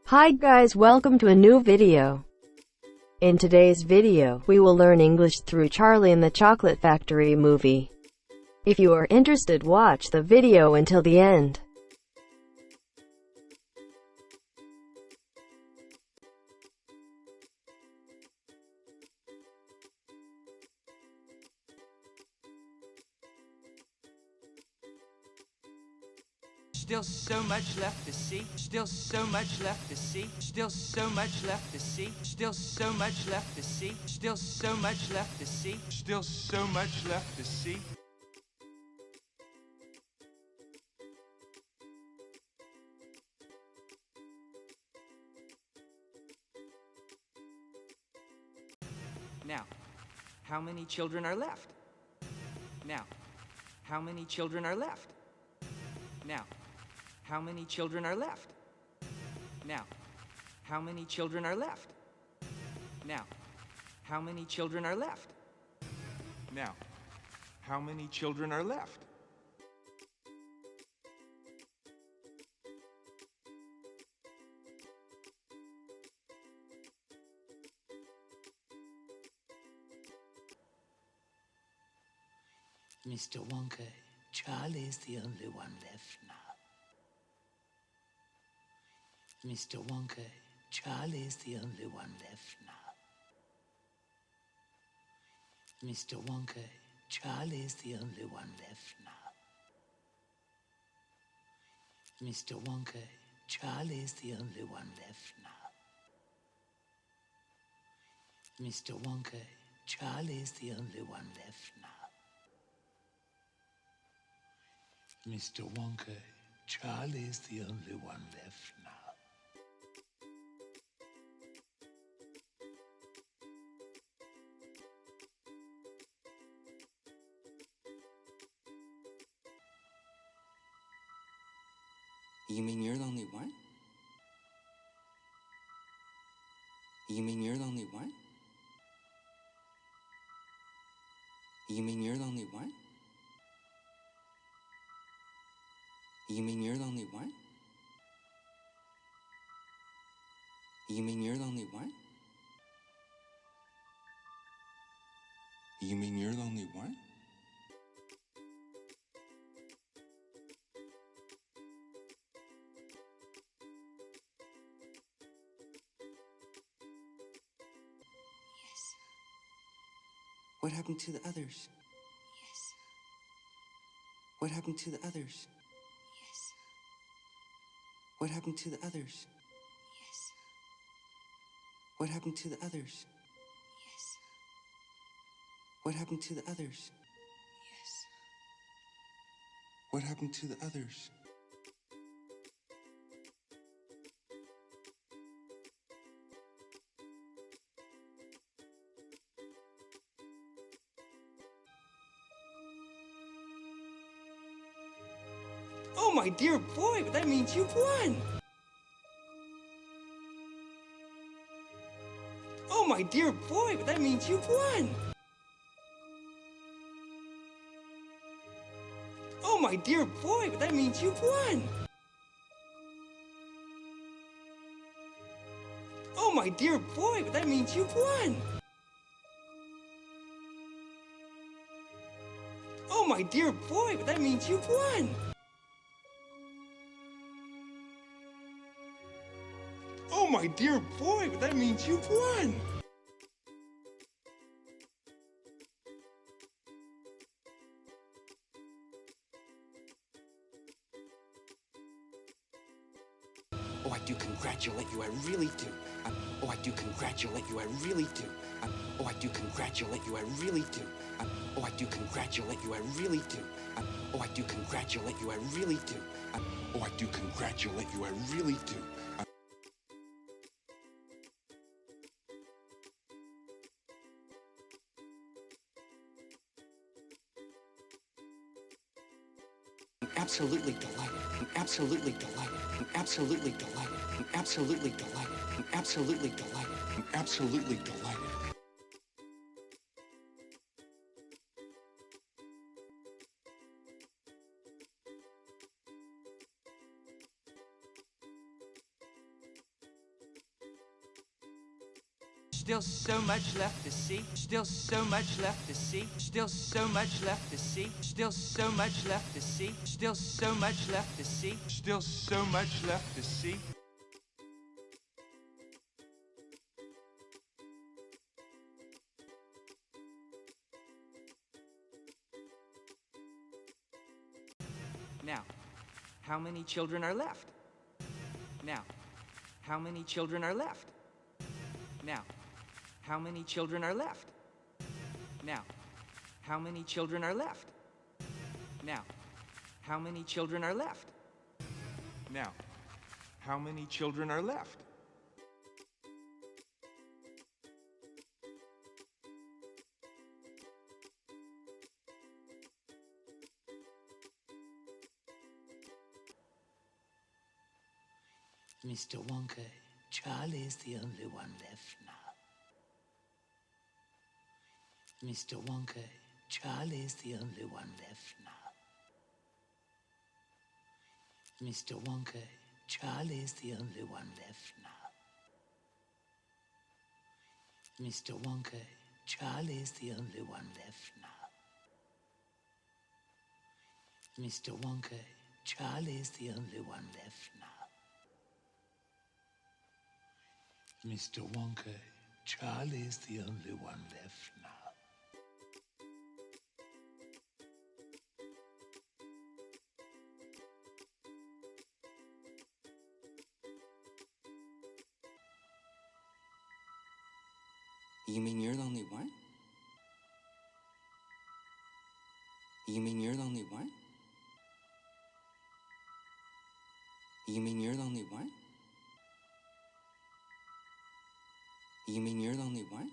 Hi guys, welcome to a new video. In today's video, we will learn English through Charlie and the Chocolate Factory movie. If you are interested, watch the video until the end. Still so much left to see. Still so much left to see. Still so much left to see. Still so much left to see. Still so much left to see. Still so much left to see. Now, how many children are left? Now, how many children are left? Now, how many children are left? Now, how many children are left? Now, how many children are left? Now, how many children are left? Mr. Wonka, Charlie's the only one left now. Mr. Wonka, Charlie's the only one left now. Mr. Wonka, Charlie's the only one left now. Mr. Wonka, Charlie's the only one left now. Mr. Wonka, Charlie's the only one left now. Mr. Wonka, Charlie's the only one left now. You mean you're the only one? You mean you're the only one? You mean you're the only one? You mean you're the only one? You mean you're the only one? You mean you're the only one? Yes. What happened to the others? Yes. What happened to the others? Yes. What happened to the others? Yes. What happened to the others? Yes. What happened to the others? Yes. What happened to the others? Oh, my dear boy, but that means you've won! Oh, my dear boy, but that means you've won! Oh, my dear boy, but that means you've won! Oh, my dear boy, but that means you've won! Oh, my dear boy, but that means you've won! Oh, my dear boy, but that means you've won! Oh, I do congratulate you, I really do. Oh, I do congratulate you, I really do. Oh, I do congratulate you, I really do. Oh, I do congratulate you, I really do. Oh, I do congratulate you, I really do. Oh, I do congratulate you, I really do. Absolutely delighted. I'm absolutely delighted. I'm absolutely delighted. I'm absolutely delighted. I'm absolutely delighted. I'm absolutely delighted. Still so much left to see. Still so much left to see. Still so much left to see. Still so much left to see. Still so much left to see. Still so much left to see. Now, how many children are left? Now, how many children are left? Now, how many children are left? Now, how many children are left? Now, how many children are left? Now, how many children are left? Mr. Wonka, Charlie is the only one left now. Mr. Wonka, Charlie is the only one left now. Mr. Wonka, Charlie is the only one left now. Mr. Wonka, Charlie is the only one left now. Mr. Wonka, Charlie is the only one left now. Mr. Wonka, Charlie is the only one left now. You mean you're the only one? You mean you're the only one? You mean you're the only one? You mean you're the only one?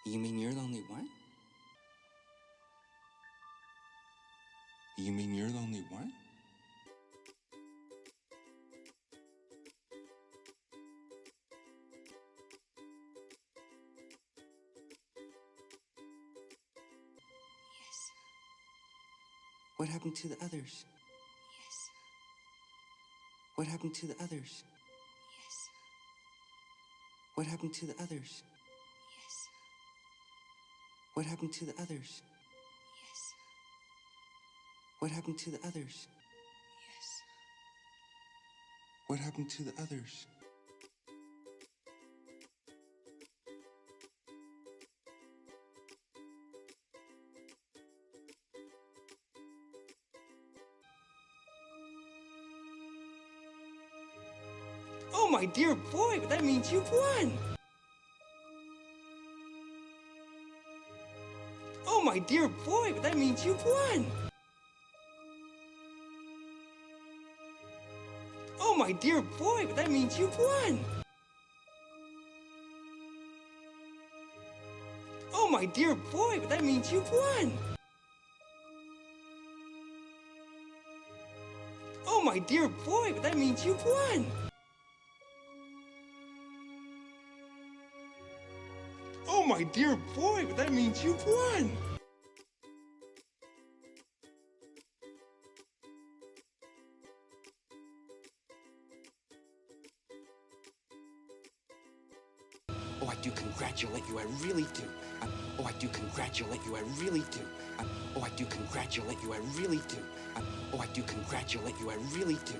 You mean you're the only one? You mean you're the only one? Yes. What happened to the others? Yes. What happened to the others? Yes. What happened to the others? Yes. What happened to the others? Yes. What happened to the others? Yes. What happened to the others? Oh, my dear boy, but that means you've won! Oh, my dear boy, but that means you've won! Oh, my dear boy, but that means you've won! Oh, my dear boy, but that means you've won! Oh, my dear boy, but that means you've won! Oh, my dear boy, but that means you've won! Oh, I do congratulate you, I really do. Oh, I do congratulate you, I really do. Oh, I do congratulate you, I really do. Oh, I do congratulate you, I really do.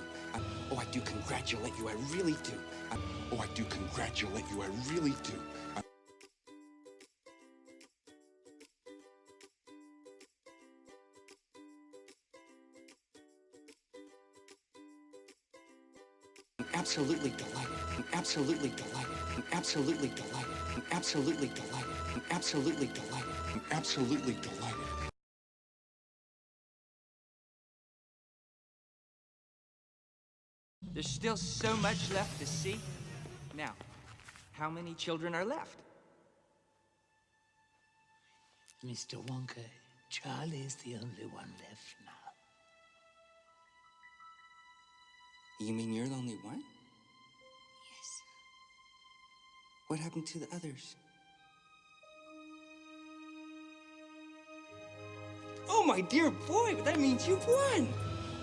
Oh, I do congratulate you, I really do. Oh, I do congratulate you, I really do. I'm absolutely delighted. I'm absolutely delighted. I'm absolutely delighted. I'm absolutely delighted. I'm absolutely delighted. I'm absolutely delighted. There's still so much left to see. Now, how many children are left? Mr. Wonka, Charlie is the only one left now. You mean you're the only one? Yes. What happened to the others? Oh, my dear boy, but that means you've won!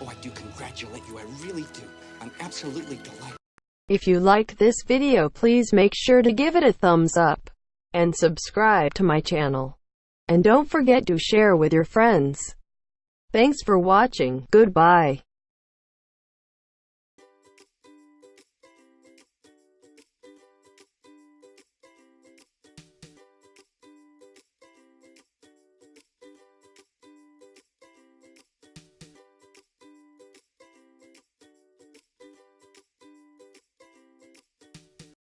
Oh, I do congratulate you, I really do. I'm absolutely delighted. If you like this video, please make sure to give it a thumbs up and subscribe to my channel. And don't forget to share with your friends. Thanks for watching. Goodbye.